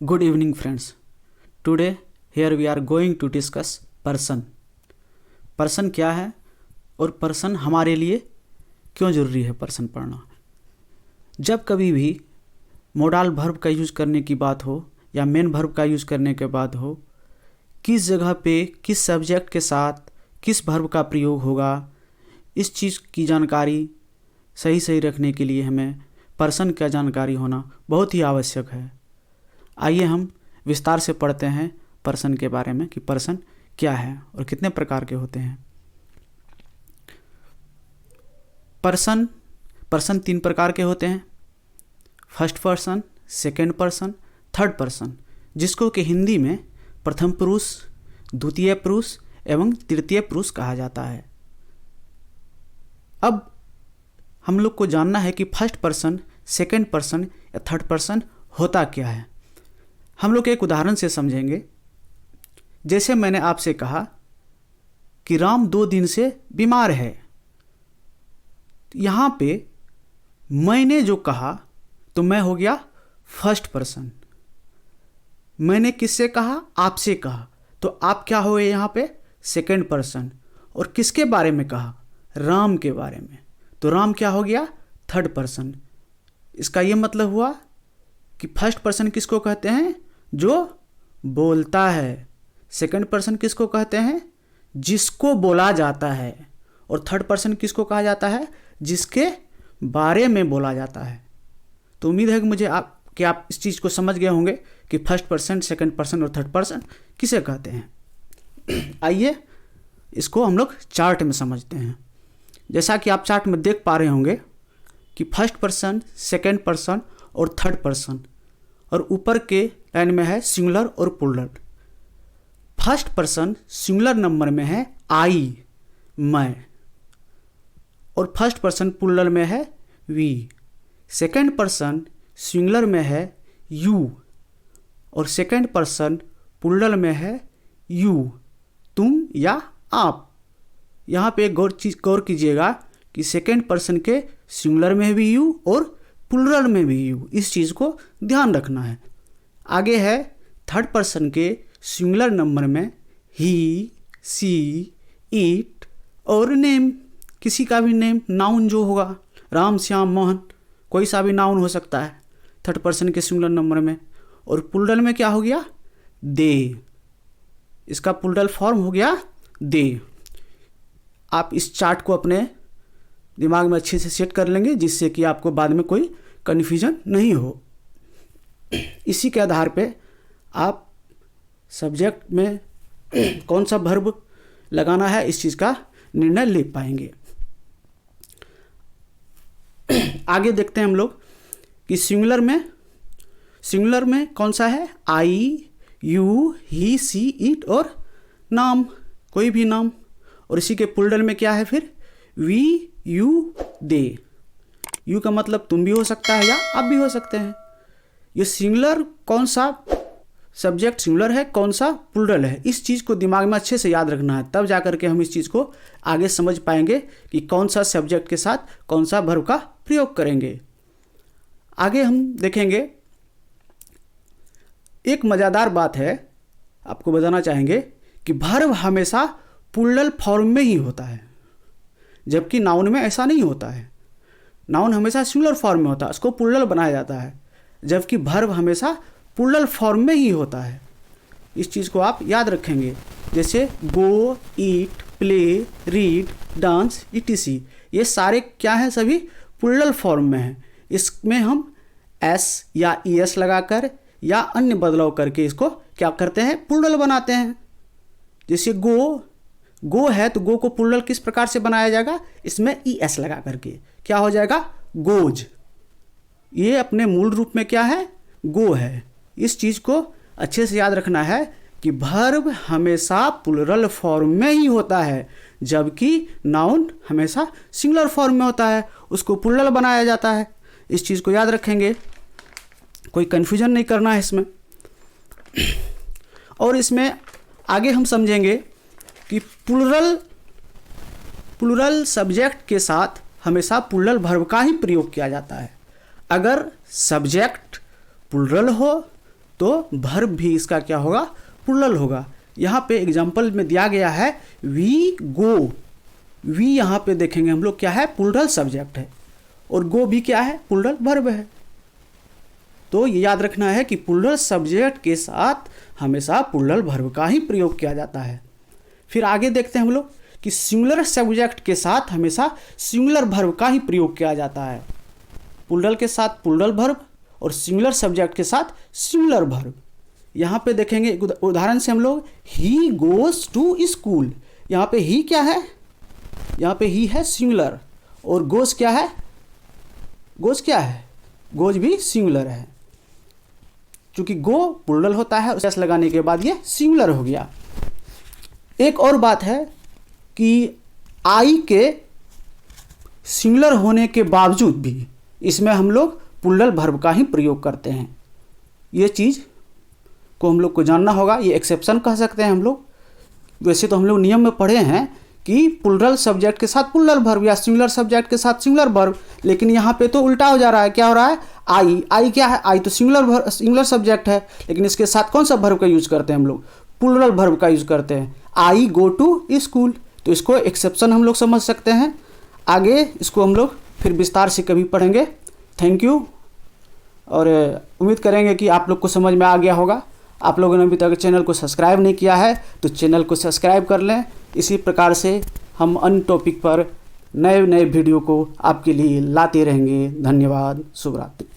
Good evening, friends. Today, here we are going to discuss person. Person क्या है और person हमारे लिए क्यों ज़रूरी है पर्सन पढ़ना। जब कभी भी मोडाल वर्ब का यूज़ करने की बात हो या मेन वर्ब का यूज़ करने के बाद हो, किस जगह पे किस सब्जेक्ट के साथ किस वर्ब का प्रयोग होगा, इस चीज़ की जानकारी सही रखने के लिए हमें पर्सन का जानकारी होना बहुत ही आवश्यक है। आइए हम विस्तार से पढ़ते हैं पर्सन के बारे में कि पर्सन क्या है और कितने प्रकार के होते हैं। पर्सन 3 प्रकार के होते हैं, first person, second person, third person, जिसको कि हिंदी में प्रथम पुरुष, द्वितीय पुरुष एवं तृतीय पुरुष कहा जाता है। अब हम लोग को जानना है कि फर्स्ट पर्सन, सेकंड पर्सन या थर्ड पर्सन होता क्या है। हम लोग एक उदाहरण से समझेंगे। जैसे मैंने आपसे कहा कि राम 2 दिन से बीमार है, यहाँ पे मैंने जो कहा तो मैं हो गया फर्स्ट पर्सन। मैंने किससे कहा? आपसे कहा, तो आप क्या हो गए यहाँ पे? Second person. और किसके बारे में कहा? राम के बारे में, तो राम क्या हो गया? Third person. इसका ये मतलब हुआ कि फर्स्ट पर्सन किसको कहते हैं? जो बोलता है। सेकंड पर्सन किसको कहते हैं? जिसको बोला जाता है। और थर्ड पर्सन किसको कहा जाता है? जिसके बारे में बोला जाता है। तो उम्मीद है कि आप इस चीज़ को समझ गए होंगे कि फर्स्ट पर्सन, सेकंड पर्सन और थर्ड पर्सन किसे कहते हैं। आइए इसको हम लोग चार्ट में समझते हैं। जैसा कि आप चार्ट में देख पा रहे होंगे कि फर्स्ट पर्सन, सेकंड पर्सन और थर्ड पर्सन, और ऊपर के लाइन में है सिंगुलर और plural. First person singular number में है आई, मैं, और फर्स्ट पर्सन प्लूरल में है वी। सेकंड पर्सन सिंगुलर में है यू, और सेकंड पर्सन प्लूरल में है यू, तुम या आप। यहाँ पे एक गौर कीजिएगा कि सेकंड पर्सन के सिंगुलर में भी यू और प्लूरल में भी यू, इस चीज़ को ध्यान रखना है। आगे है थर्ड पर्सन के सिंगुलर नंबर में ही, सी, इट और नेम, किसी का भी नेम, नाउन जो होगा, राम, श्याम, मोहन, कोई सा भी नाउन हो सकता है थर्ड पर्सन के सिंगुलर नंबर में। और प्लूरल में क्या हो गया? दे, इसका प्लूरल फॉर्म हो गया दे। आप इस चार्ट को अपने दिमाग में अच्छे से सेट कर लेंगे, जिससे कि आपको बाद में कोई कन्फ्यूजन नहीं हो। इसी के आधार पे आप सब्जेक्ट में कौन सा वर्ब लगाना है इस चीज़ का निर्णय ले पाएंगे। आगे देखते हैं हम लोग कि सिंगुलर में कौन सा है? आई, यू, ही, सी, इट और नाम, कोई भी नाम। और इसी के प्लूरल में क्या है फिर? We, you, they. यू का मतलब तुम भी हो सकता है या आप भी हो सकते हैं। ये सिंगुलर कौन सा सब्जेक्ट सिंगुलर है, कौन सा प्लूरल है, इस चीज़ को दिमाग में अच्छे से याद रखना है। तब जा कर के हम इस चीज़ को आगे समझ पाएंगे कि कौन सा सब्जेक्ट के साथ कौन सा वर्ब का प्रयोग करेंगे। आगे हम देखेंगे, एक मज़ेदार बात है आपको बताना चाहेंगे कि वर्ब हमेशा प्लूरल फॉर्म में ही होता है, जबकि नाउन में ऐसा नहीं होता है। नाउन हमेशा सिंगुलर फॉर्म में होता है, उसको प्लूरल बनाया जाता है, जबकि वर्ब हमेशा प्लूरल फॉर्म में ही होता है। इस चीज़ को आप याद रखेंगे। जैसे गो, ईट, प्ले, रीड, डांस, etc, ये सारे क्या हैं? सभी प्लूरल फॉर्म में हैं। इसमें हम एस या ईएस लगाकर या अन्य बदलाव करके इसको क्या करते हैं? प्लूरल बनाते हैं। जैसे गो है तो गो को प्लूरल किस प्रकार से बनाया जाएगा? इसमें ईएस लगा करके क्या हो जाएगा? गोज। ये अपने मूल रूप में क्या है? गो है। इस चीज़ को अच्छे से याद रखना है कि वर्ब हमेशा प्लूरल फॉर्म में ही होता है, जबकि नाउन हमेशा सिंगुलर फॉर्म में होता है, उसको प्लूरल बनाया जाता है। इस चीज़ को याद रखेंगे, कोई कन्फ्यूजन नहीं करना है इसमें। और इसमें आगे हम समझेंगे कि प्लूरल सब्जेक्ट के साथ हमेशा प्लूरल वर्ब का ही प्रयोग किया जाता है। अगर सब्जेक्ट प्लूरल हो तो वर्ब भी इसका क्या होगा, प्लूरल होगा। यहाँ पे एग्जाम्पल में दिया गया है वी गो, वी यहाँ पे देखेंगे हम लोग क्या है, प्लूरल सब्जेक्ट है, और गो भी क्या है, प्लूरल वर्ब है। तो ये याद रखना है कि प्लूरल सब्जेक्ट के साथ हमेशा प्लूरल वर्ब का ही प्रयोग किया जाता है। फिर आगे देखते हैं हम लोग कि सिंगुलर सब्जेक्ट के साथ हमेशा सिंगुलर वर्ब का ही प्रयोग किया जाता है। प्लूरल के साथ प्लूरल वर्ब और सिंगुलर सब्जेक्ट के साथ सिंगुलर वर्ब। यहाँ पे देखेंगे एक उदाहरण से हम लोग, ही गोज टू स्कूल। यहाँ पे ही क्या है, यहाँ पे ही है सिंगुलर, और गोज क्या है, गोज क्या है, गोज भी सिंगुलर है। चूंकि गो प्लूरल होता है, एस लगाने के बाद ये सिंगुलर हो गया। एक और बात है कि आई के सिंगुलर होने के बावजूद भी इसमें हम लोग प्लूरल वर्ब का ही प्रयोग करते हैं। ये चीज़ को हम लोग को जानना होगा, ये एक्सेप्शन कह सकते हैं हम लोग। वैसे तो हम लोग नियम में पढ़े हैं कि प्लूरल सब्जेक्ट के साथ प्लूरल वर्ब या सिंगुलर सब्जेक्ट के साथ सिंगुलर वर्ब, लेकिन यहाँ पे तो उल्टा हो जा रहा है। क्या हो रहा है, आई, आई क्या है, आई तो सिंगुलर सब्जेक्ट है, लेकिन इसके साथ कौन सा वर्ब का यूज करते हैं हम लोग, प्लूरल वर्ब का यूज करते हैं। आई गो टू स्कूल, तो इसको एक्सेप्शन हम लोग समझ सकते हैं। आगे इसको हम लोग फिर विस्तार से कभी पढ़ेंगे। थैंक यू, और उम्मीद करेंगे कि आप लोग को समझ में आ गया होगा। आप लोगों ने अभी तक चैनल को सब्सक्राइब नहीं किया है तो चैनल को सब्सक्राइब कर लें। इसी प्रकार से हम अन्य टॉपिक पर नए नए वीडियो को आपके लिए लाते रहेंगे। धन्यवाद, शुभ रात्रि।